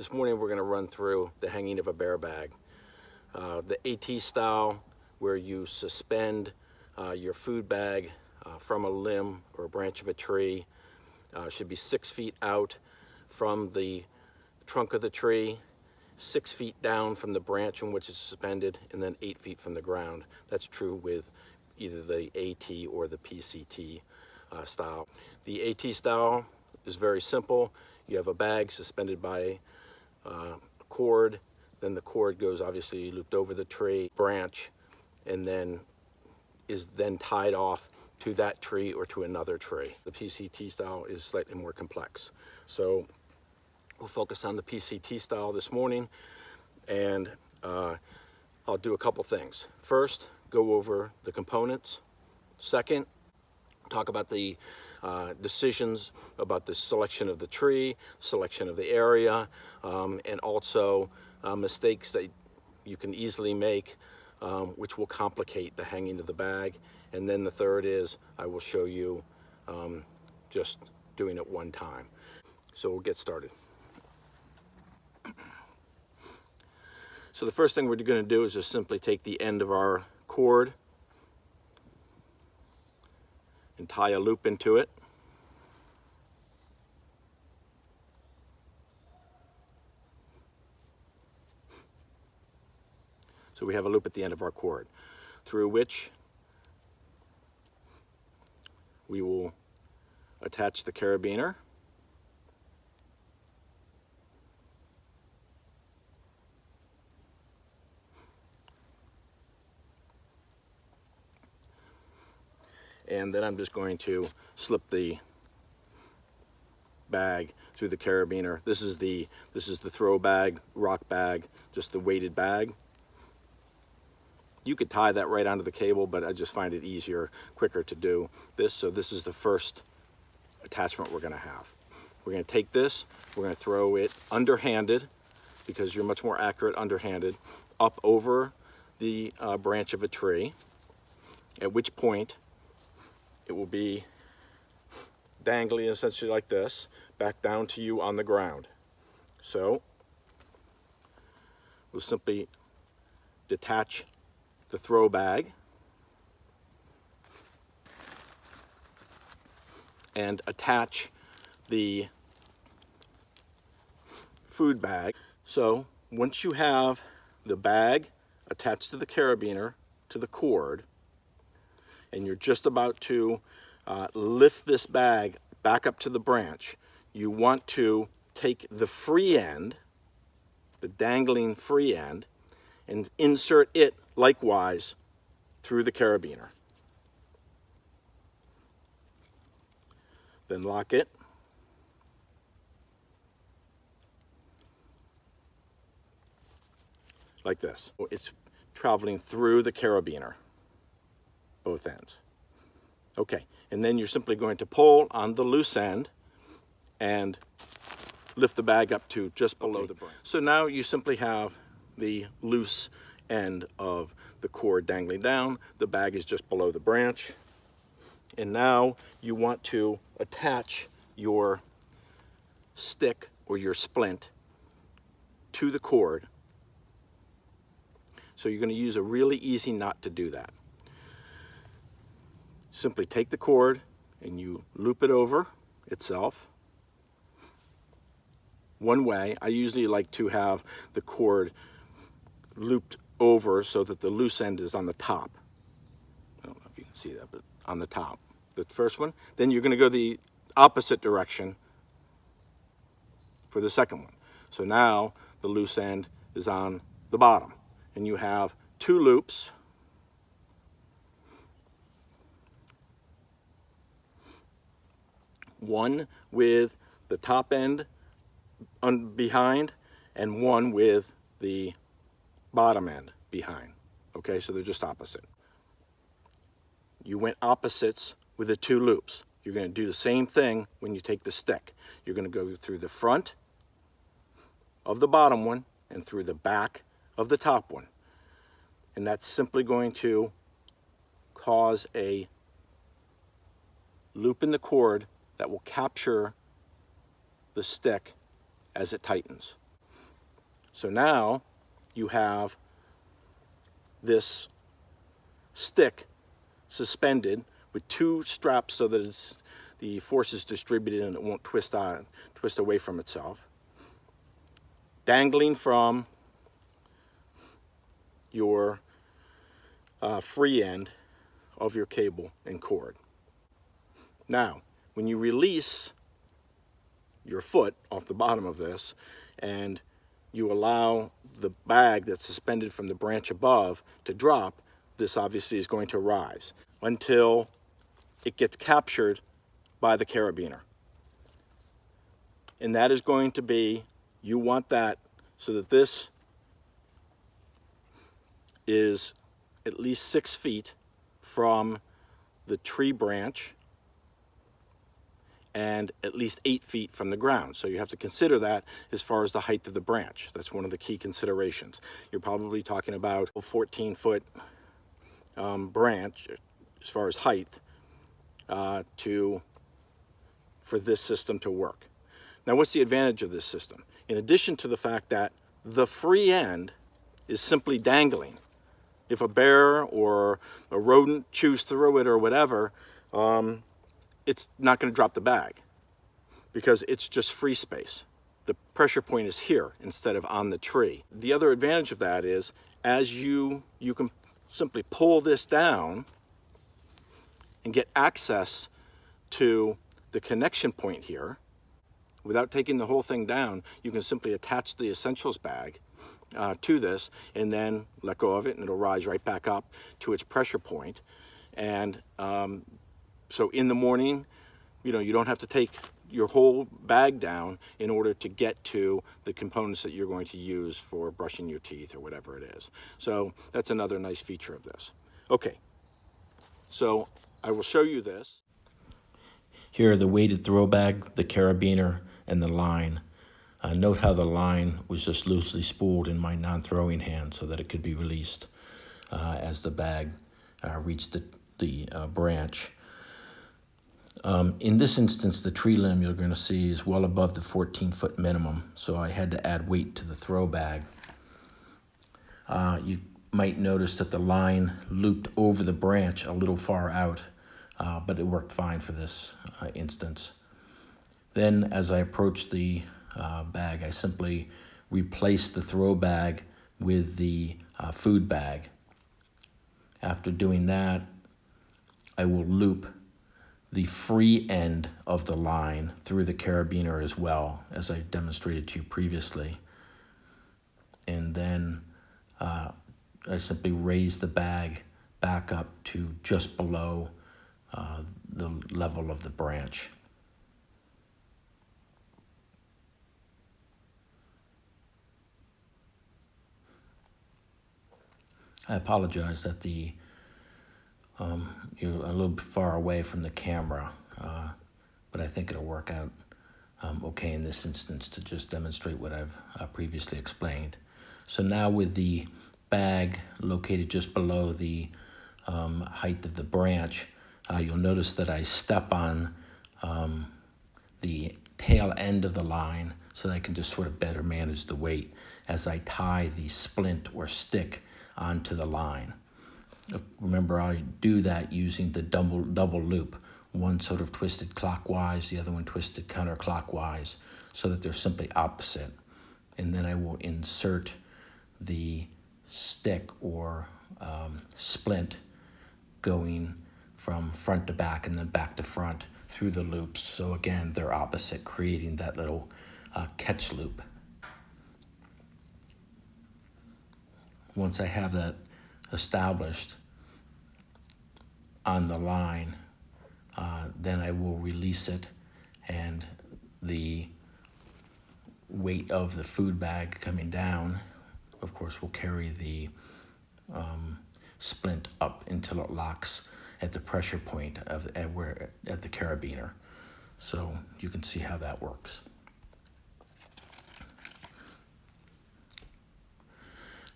This morning we're going to run through the hanging of a bear bag. The AT style, where you suspend your food bag from a limb or a branch of a tree, should be 6 feet out from the trunk of the tree, 6 feet down from the branch on which it's suspended, and then 8 feet from the ground. That's true with either the AT or the PCT style. The AT style is very simple. You have a bag suspended by a cord, then the cord goes obviously looped over the tree branch, and then is then tied off to that tree or to another tree. The PCT style is slightly more complex. So we'll focus on the PCT style this morning, and I'll do a couple things. First, go over the components. Second, talk about the decisions about the selection of the tree, selection of the area, and also mistakes that you can easily make, which will complicate the hanging of the bag. And then the third is I will show you just doing it one time. So we'll get started. So the first thing we're going to do is just simply take the end of our cord and tie a loop into it. So we have a loop at the end of our cord, through which we will attach the carabiner. And then I'm just going to slip the bag through the carabiner. This is the throw bag, rock bag, just the weighted bag. You could tie that right onto the cable, but I just find it easier, quicker to do this. So this is the first attachment we're going to have. We're going to take this, we're going to throw it underhanded, because you're much more accurate underhanded, up over the branch of a tree, at which point it will be dangling essentially like this, back down to you on the ground. So we'll simply detach the throw bag and attach the food bag. So once you have the bag attached to the carabiner, to the cord, and you're just about to lift this bag back up to the branch, you want to take the free end, the dangling free end, and insert it likewise through the carabiner. Then lock it. Like this. It's traveling through the carabiner, both ends. Okay, and then you're simply going to pull on the loose end and lift the bag up to just below the branch. So now you simply have the loose end of the cord dangling down. The bag is just below the branch. And now you want to attach your stick or your splint to the cord. So you're going to use a really easy knot to do that. Simply take the cord and you loop it over itself one way. I usually like to have the cord looped over so that the loose end is on the top. I don't know if you can see that, but on the top. The first one. Then you're going to go the opposite direction for the second one. So now the loose end is on the bottom, and you have two loops. One with the top end behind, and one with the bottom end behind. Okay, so they're just opposite. You went opposites with the two loops. You're going to do the same thing when you take the stick. You're going to go through the front of the bottom one and through the back of the top one. And that's simply going to cause a loop in the cord that will capture the stick as it tightens. So now you have this stick suspended with two straps so that the force is distributed and it won't twist away from itself, dangling from your free end of your cable and cord. Now, when you release your foot off the bottom of this and you allow the bag that's suspended from the branch above to drop, this obviously is going to rise until it gets captured by the carabiner. And that is going to be, you want that so that this is at least 6 feet from the tree branch and at least 8 feet from the ground. So you have to consider that as far as the height of the branch. That's one of the key considerations. You're probably talking about a 14-foot branch as far as height for this system to work. Now, what's the advantage of this system? In addition to the fact that the free end is simply dangling. If a bear or a rodent chews through it or whatever, it's not going to drop the bag because it's just free space. The pressure point is here instead of on the tree. The other advantage of that is as you can simply pull this down and get access to the connection point here without taking the whole thing down. You can simply attach the essentials bag to this and then let go of it and it'll rise right back up to its pressure point. And so in the morning, you don't have to take your whole bag down in order to get to the components that you're going to use for brushing your teeth or whatever it is. So that's another nice feature of this. Okay, so I will show you this. Here are the weighted throw bag, the carabiner, and the line. Note how the line was just loosely spooled in my non-throwing hand so that it could be released as the bag reached the branch. In this instance, the tree limb you're going to see is well above the 14-foot minimum, so I had to add weight to the throw bag. You might notice that the line looped over the branch a little far out, but it worked fine for this instance. Then as I approached the bag, I simply replaced the throw bag with the food bag. After doing that, I will loop the free end of the line through the carabiner as well, as I demonstrated to you previously. And then I simply raise the bag back up to just below the level of the branch. I apologize that you're a little bit far away from the camera, but I think it'll work out okay in this instance to just demonstrate what I've previously explained. So now with the bag located just below the height of the branch, you'll notice that I step on the tail end of the line so that I can just sort of better manage the weight as I tie the splint or stick onto the line. Remember, I do that using the double loop, one sort of twisted clockwise, the other one twisted counterclockwise, so that they're simply opposite. And then I will insert the stick or splint going from front to back and then back to front through the loops. So again, they're opposite, creating that little catch loop. Once I have that established on the line, then I will release it, and the weight of the food bag coming down, of course, will carry the splint up until it locks at the pressure point at the carabiner. So you can see how that works.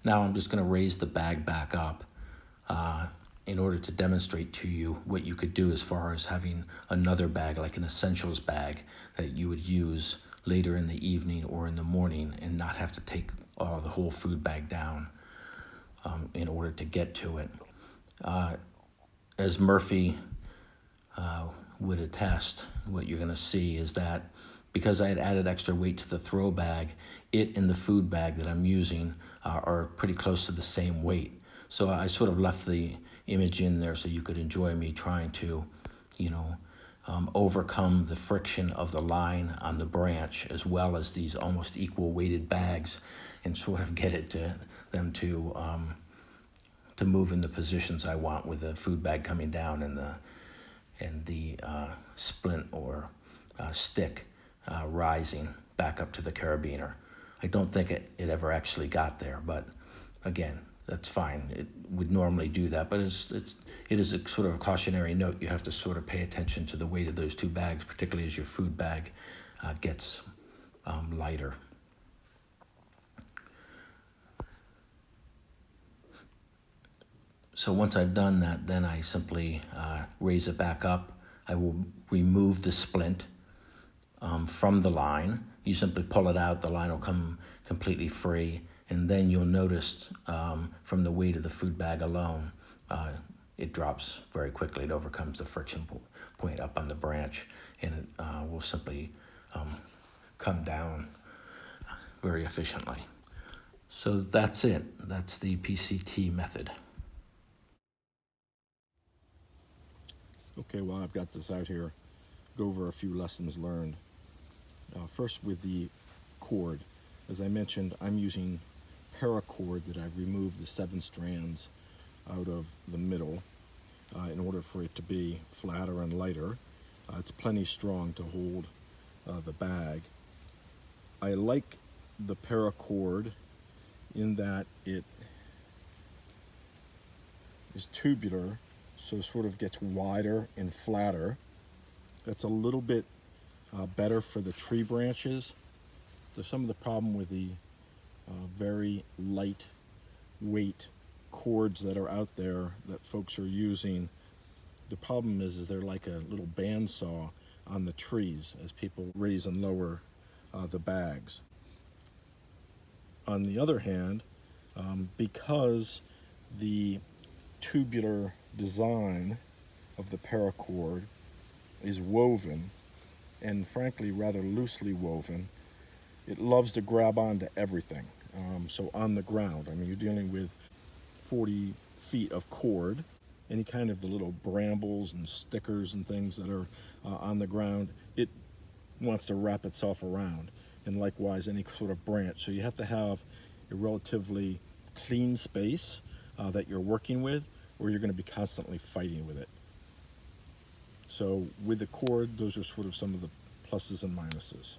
Now I'm just going to raise the bag back up in order to demonstrate to you what you could do as far as having another bag, like an essentials bag, that you would use later in the evening or in the morning and not have to take the whole food bag down in order to get to it. As Murphy would attest, what you're going to see is that because I had added extra weight to the throw bag, it and the food bag that I'm using are pretty close to the same weight. So I sort of left the image in there so you could enjoy me trying to, overcome the friction of the line on the branch as well as these almost equal weighted bags and sort of get it to them to move in the positions I want with the food bag coming down and the splint or stick rising back up to the carabiner. I don't think it ever actually got there, but again, that's fine. It would normally do that, but it is a sort of a cautionary note. You have to sort of pay attention to the weight of those two bags, particularly as your food bag gets lighter. So once I've done that, then I simply raise it back up. I will remove the splint from the line. You simply pull it out, the line will come completely free, and then you'll notice from the weight of the food bag alone, it drops very quickly. It overcomes the friction point up on the branch, and it will simply come down very efficiently. So that's it. That's the PCT method. Okay, well, I've got this out here. Go over a few lessons learned. First with the cord. As I mentioned, I'm using paracord that I've removed the 7 strands out of the middle in order for it to be flatter and lighter. It's plenty strong to hold the bag. I like the paracord in that it is tubular, so it sort of gets wider and flatter. That's a little bit better for the tree branches. There's some of the problem with the very light weight cords that are out there that folks are using. The problem is they're like a little bandsaw on the trees as people raise and lower the bags. On the other hand, because the tubular design of the paracord is woven, and frankly rather loosely woven, it loves to grab onto everything. So on the ground, I mean, you're dealing with 40 feet of cord, any kind of the little brambles and stickers and things that are on the ground, it wants to wrap itself around, and likewise any sort of branch. So you have to have a relatively clean space that you're working with, or you're going to be constantly fighting with it. So with the cord, those are sort of some of the pluses and minuses.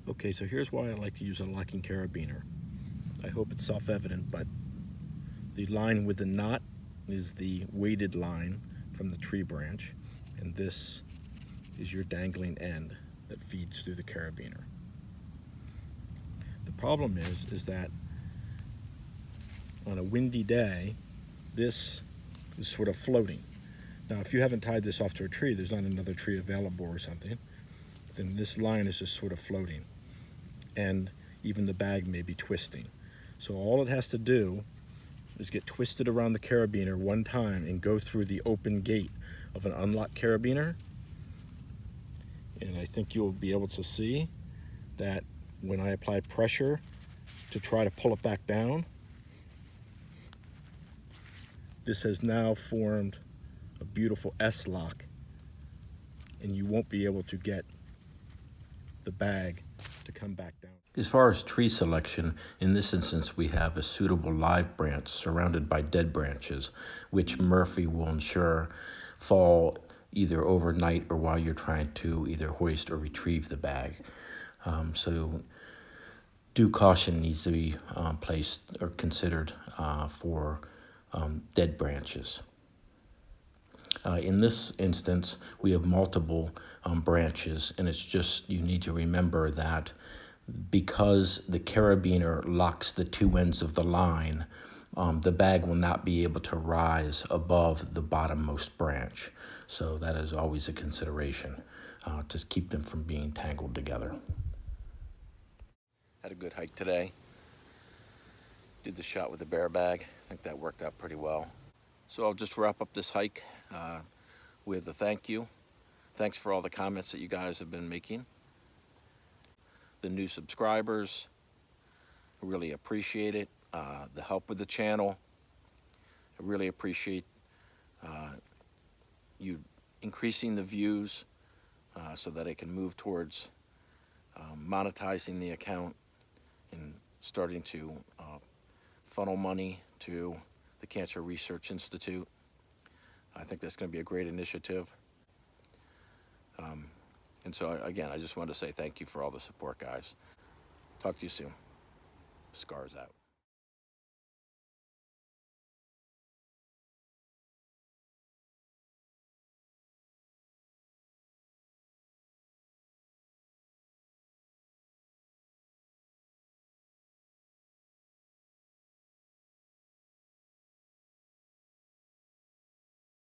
Okay, so here's why I like to use a locking carabiner. I hope it's self-evident, but the line with the knot is the weighted line from the tree branch, and this is your dangling end that feeds through the carabiner. The problem is that on a windy day, this is sort of floating. Now, if you haven't tied this off to a tree, there's not another tree available or something, then this line is just sort of floating. And even the bag may be twisting. So all it has to do is get twisted around the carabiner one time and go through the open gate of an unlocked carabiner. And I think you'll be able to see that when I apply pressure to try to pull it back down, this has now formed a beautiful S-lock, and you won't be able to get the bag to come back down. As far as tree selection, in this instance we have a suitable live branch surrounded by dead branches, which Murphy will ensure fall either overnight or while you're trying to either hoist or retrieve the bag. So due caution needs to be placed or considered for dead branches. In this instance, we have multiple branches, and it's just, you need to remember that because the carabiner locks the two ends of the line, the bag will not be able to rise above the bottommost branch. So that is always a consideration to keep them from being tangled together. Had a good hike today. Did the shot with the bear bag. I think that worked out pretty well. So I'll just wrap up this hike with a thank you. Thanks for all the comments that you guys have been making. The new subscribers, I really appreciate it. The help with the channel, I really appreciate you increasing the views so that I can move towards monetizing the account and starting to funnel money to the Cancer Research Institute. I think that's going to be a great initiative. And so, again, I just wanted to say thank you for all the support, guys. Talk to you soon. Scars out.